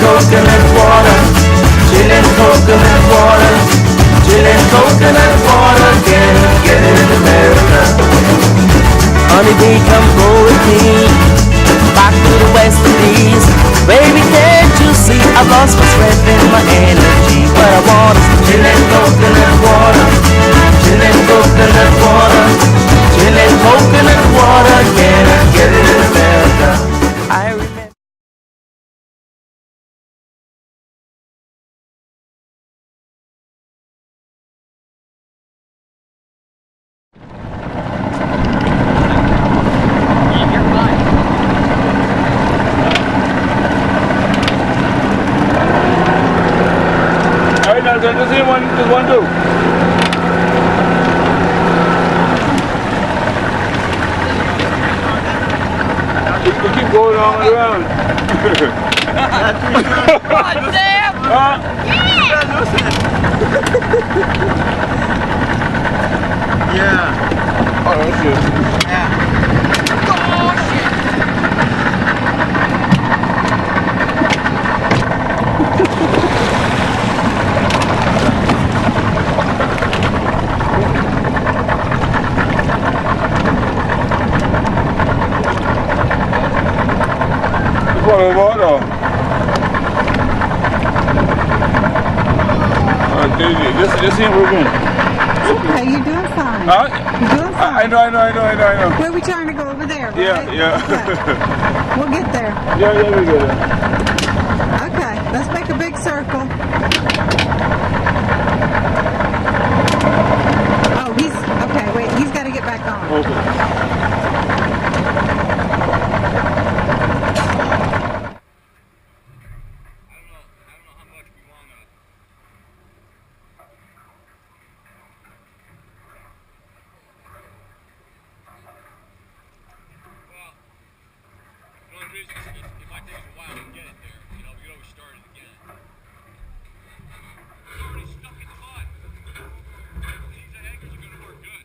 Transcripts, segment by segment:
coconut water, chillin' coconut water, chillin' coconut water, can't get it in America. Honeybee, come go with me, back to the West Indies. Baby, can't you see I've lost my strength and my energy? What I want is chillin' coconut water, chillin' coconut water, chillin' coconut water, can't get it in America. I remember. Just one do. You keep going on and around. God damn! Yeah. Oh, that's good. Yeah. Oh, shit! Just see we're going. Okay, you're doing fine. Huh? You're doing fine. I know. Where are we trying to go over there, right? Yeah. We'll get there. Yeah, we get it. Okay, let's make a big circle. Oh, okay, wait, he's got to get back on. Okay. It might take us a while to get it there. You know, we could always start it again. It's already stuck in the mud. These anchors are going to work good.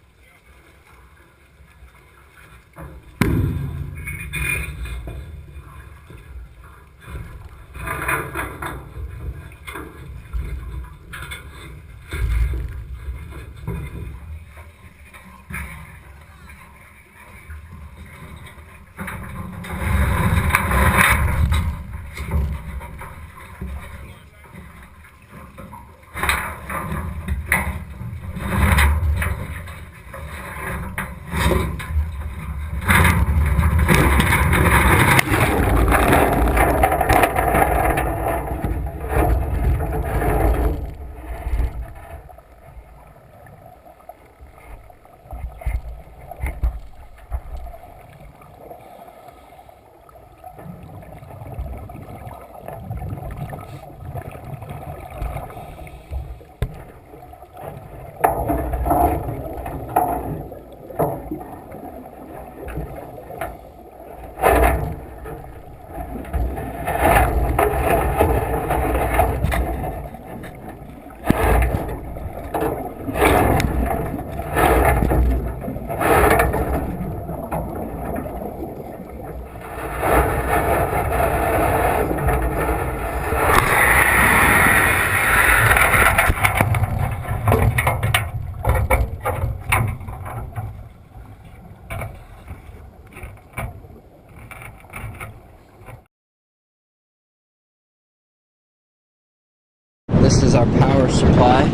This is our power supply.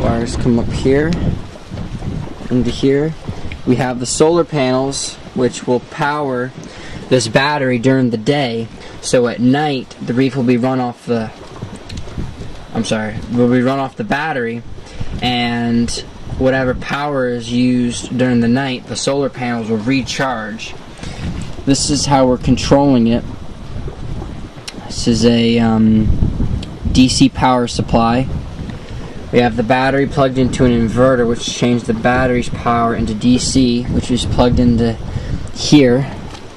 Wires come up here into here. We have the solar panels which will power this battery during the day, so at night the Reef will be run off the battery, and whatever power is used during the night, the solar panels will recharge. This is how we're controlling it. This is a DC power supply. We have the battery plugged into an inverter, which changed the battery's power into DC, which is plugged into here.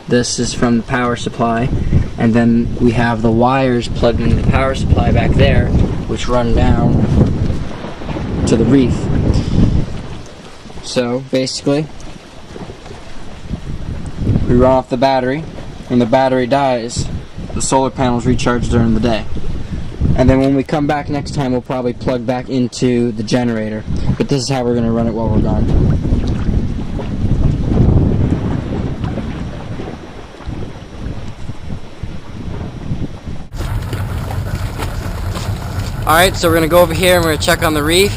This is from the power supply. And then we have the wires plugged into the power supply back there, which run down to the Reef. So basically, we run off the battery. When the battery dies, the solar panels recharge during the day. And then when we come back next time, we'll probably plug back into the generator. But this is how we're going to run it while we're gone. Alright, so we're going to go over here and we're going to check on the reef.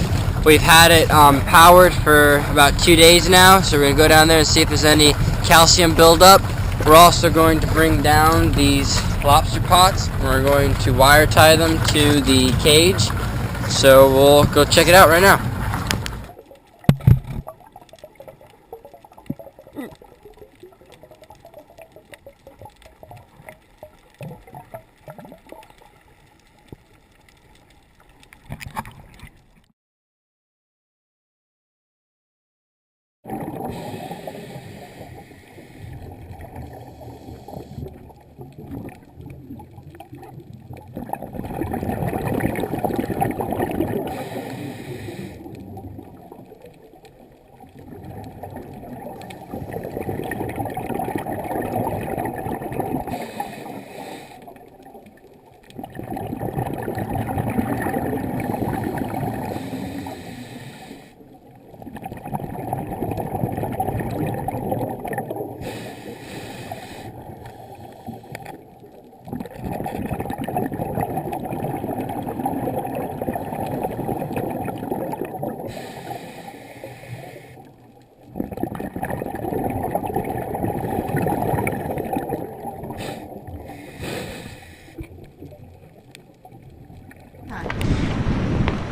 We've had it powered for about 2 days now, so we're going to go down there and see if there's any calcium buildup. We're also going to bring down these lobster pots. We're going to wire tie them to the cage. So we'll go check it out right now.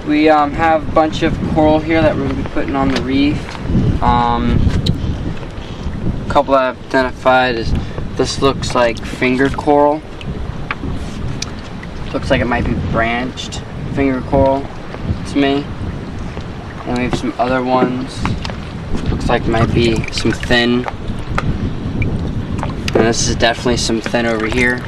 We have a bunch of coral here that we're going to be putting on the reef. A couple I've identified is this looks like fingered coral. Looks like it might be branched fingered coral to me. And we have some other ones. Looks like it might be some thin. And this is definitely some thin over here.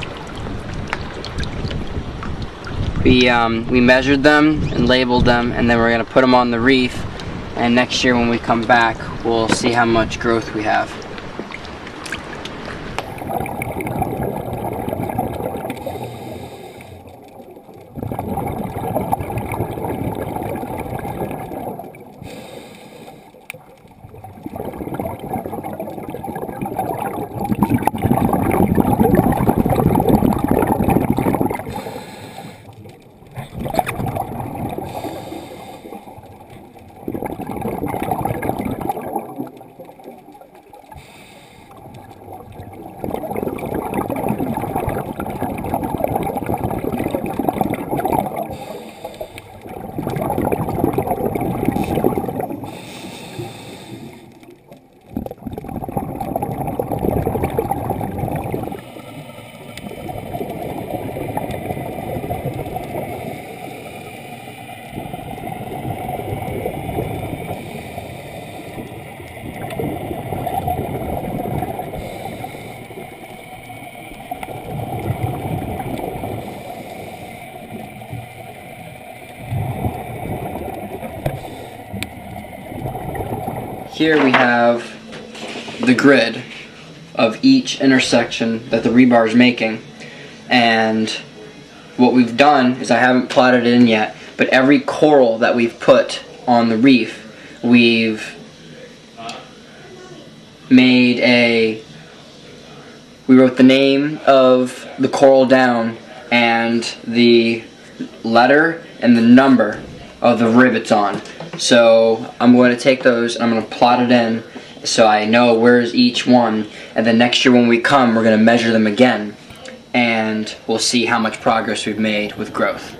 We measured them and labeled them, and then we're going to put them on the reef, and next year when we come back we'll see how much growth we have. Here we have the grid of each intersection that the rebar is making, and what we've done is, I haven't plotted it in yet, but every coral that we've put on the reef, we've made we wrote the name of the coral down and the letter and the number of the rib it's on. So I'm going to take those and I'm going to plot it in so I know where's each one, and then next year when we come we're going to measure them again and we'll see how much progress we've made with growth.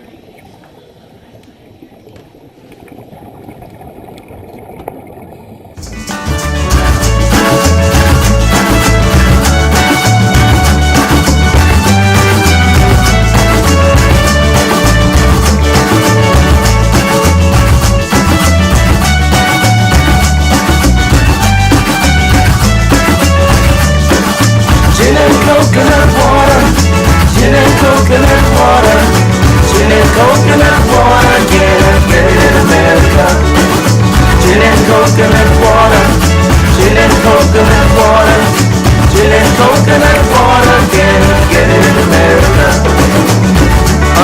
Gin and coconut water, gin and coconut water, gin and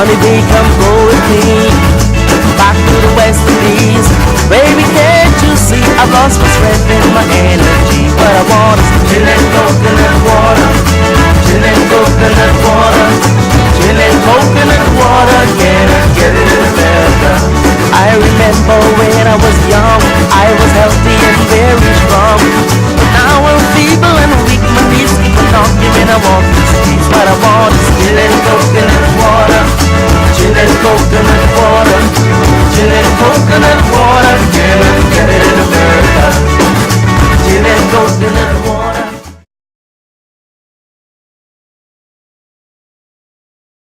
Honeybee, come go with me back to the West Indies. Baby, can't you see I've lost my strength and my energy? What I want is gin and coconut water, gin and coconut